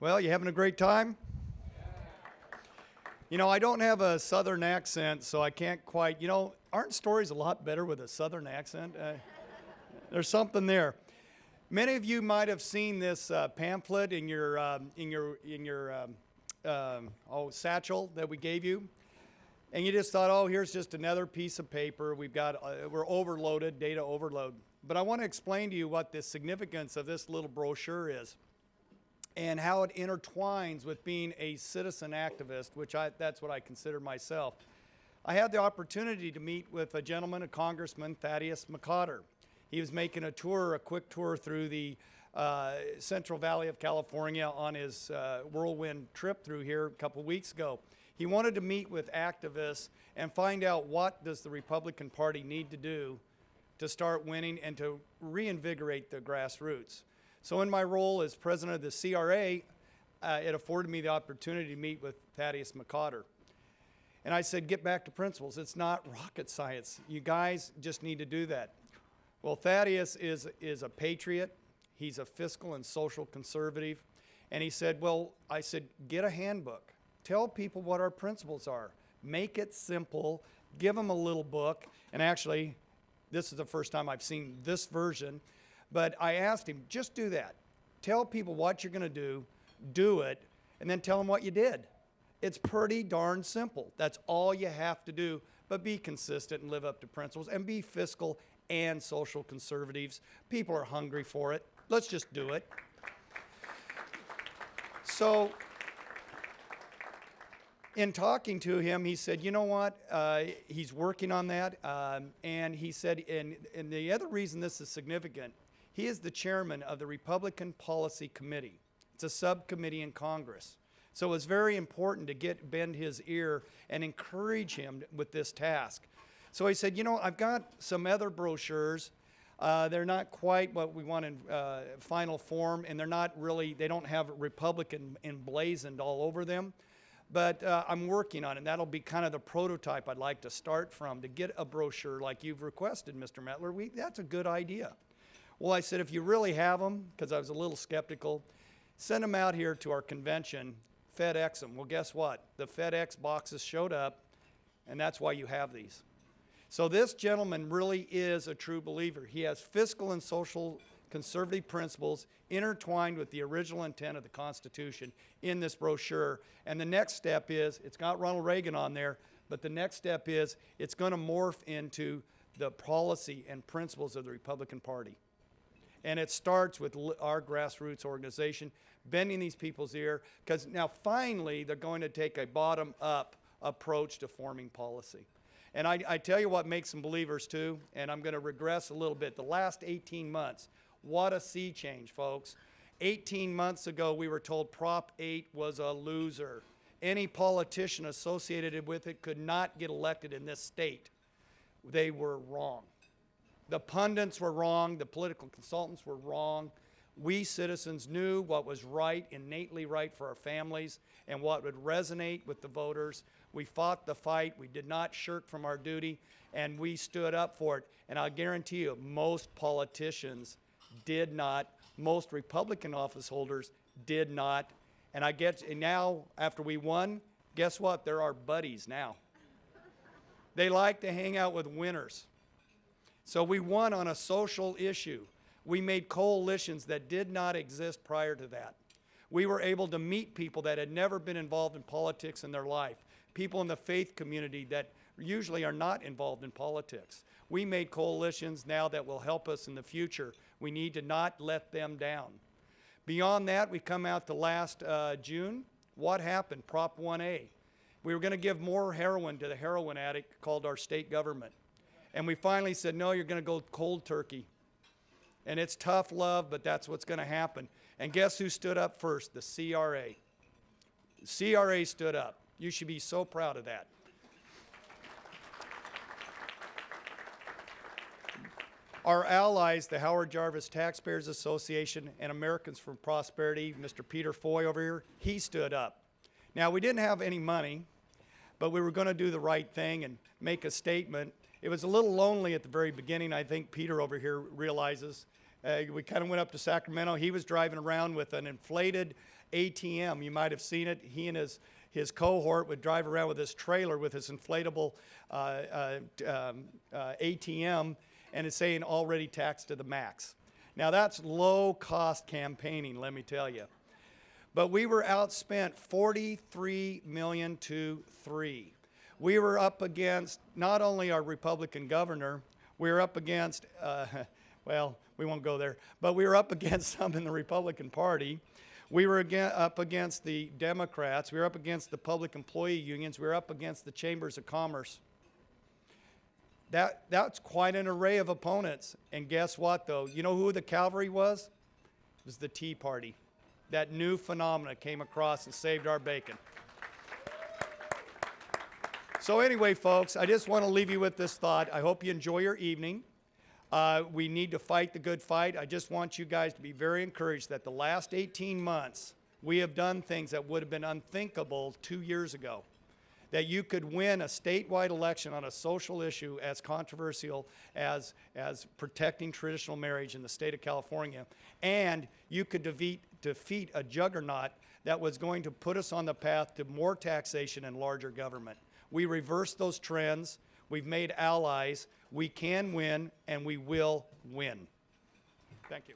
Well, you having a great time? You know, I don't have a southern accent, so I can't quite, aren't stories a lot better with a southern accent? There's something there. Many of you might have seen this pamphlet in your satchel that we gave you, and you just thought, oh, here's just another piece of paper. We're overloaded, data overload. But I want to explain to you what the significance of this little brochure is, and how it intertwines with being a citizen activist, that's what I consider myself. I had the opportunity to meet with a gentleman, a Congressman, Thaddeus McCotter. He was making a quick tour through the Central Valley of California on his whirlwind trip through here a couple weeks ago. He wanted to meet with activists and find out what does the Republican Party need to do to start winning and to reinvigorate the grassroots. So in my role as president of the CRA, it afforded me the opportunity to meet with Thaddeus McCotter. And I said, get back to principles. It's not rocket science. You guys just need to do that. Well, Thaddeus is a patriot. He's a fiscal and social conservative. And he said, I said, get a handbook. Tell people what our principles are. Make it simple. Give them a little book. And actually, this is the first time I've seen this version. But I asked him, just do that. Tell people what you're going to do it, and then tell them what you did. It's pretty darn simple. That's all you have to do, but be consistent and live up to principles and be fiscal and social conservatives. People are hungry for it. Let's just do it. So in talking to him, he said, you know what, he's working on that, and he said, and the other reason this is significant, he is the chairman of the Republican Policy Committee. It's a subcommittee in Congress. So it's very important to bend his ear and encourage him with this task. So he said, I've got some other brochures. They're not quite what we want in final form, and they don't have Republican emblazoned all over them. But I'm working on it. That'll be kind of the prototype I'd like to start from, to get a brochure like you've requested, Mr. Mettler. That's a good idea. Well, I said, if you really have them, because I was a little skeptical, send them out here to our convention, FedEx them. Well, guess what? The FedEx boxes showed up, and that's why you have these. So this gentleman really is a true believer. He has fiscal and social conservative principles intertwined with the original intent of the Constitution in this brochure. And the next step is, it's got Ronald Reagan on there, but the next step is it's going to morph into the policy and principles of the Republican Party. And it starts with our grassroots organization, bending these people's ear, because now finally they're going to take a bottom-up approach to forming policy. And I tell you what makes them believers too, and I'm going to regress a little bit. The last 18 months, what a sea change, folks. 18 months ago, we were told Prop 8 was a loser. Any politician associated with it could not get elected in this state. They were wrong. The pundits were wrong. The political consultants were wrong. We citizens knew what was right, innately right for our families, and what would resonate with the voters. We fought the fight. We did not shirk from our duty, and we stood up for it. And I'll guarantee you, most politicians did not. Most Republican office holders did not. And now, after we won, guess what? They're our buddies now. They like to hang out with winners. So we won on a social issue. We made coalitions that did not exist prior to that. We were able to meet people that had never been involved in politics in their life, people in the faith community that usually are not involved in politics. We made coalitions now that will help us in the future. We need to not let them down. Beyond that, we come out to last June. What happened? Prop 1A. We were going to give more heroin to the heroin addict called our state government. And we finally said, no, you're going to go cold turkey. And it's tough love, but that's what's going to happen. And guess who stood up first? The CRA. The CRA stood up. You should be so proud of that. Our allies, the Howard Jarvis Taxpayers Association and Americans for Prosperity, Mr. Peter Foy over here, he stood up. Now, we didn't have any money, but we were going to do the right thing and make a statement. It was a little lonely at the very beginning. I think Peter over here realizes We kind of went up to Sacramento. He was driving around with an inflated ATM. You might have seen it. He and his cohort would drive around with his trailer with his inflatable ATM, and it's saying already taxed to the max. Now that's low-cost campaigning, let me tell you. But we were outspent 43 million to 3. We were up against not only our Republican governor, we were up against, well, we won't go there, but we were up against some in the Republican Party. We were up against the Democrats. We were up against the public employee unions. We were up against the chambers of commerce. That's quite an array of opponents. And guess what, though? You know who the cavalry was? It was the Tea Party. That new phenomena came across and saved our bacon. So anyway, folks, I just want to leave you with this thought. I hope you enjoy your evening. We need to fight the good fight. I just want you guys to be very encouraged that the last 18 months, we have done things that would have been unthinkable 2 years ago. That you could win a statewide election on a social issue as controversial as protecting traditional marriage in the state of California, and you could defeat a juggernaut that was going to put us on the path to more taxation and larger government. We reversed those trends. We've made allies. We can win, and we will win. Thank you.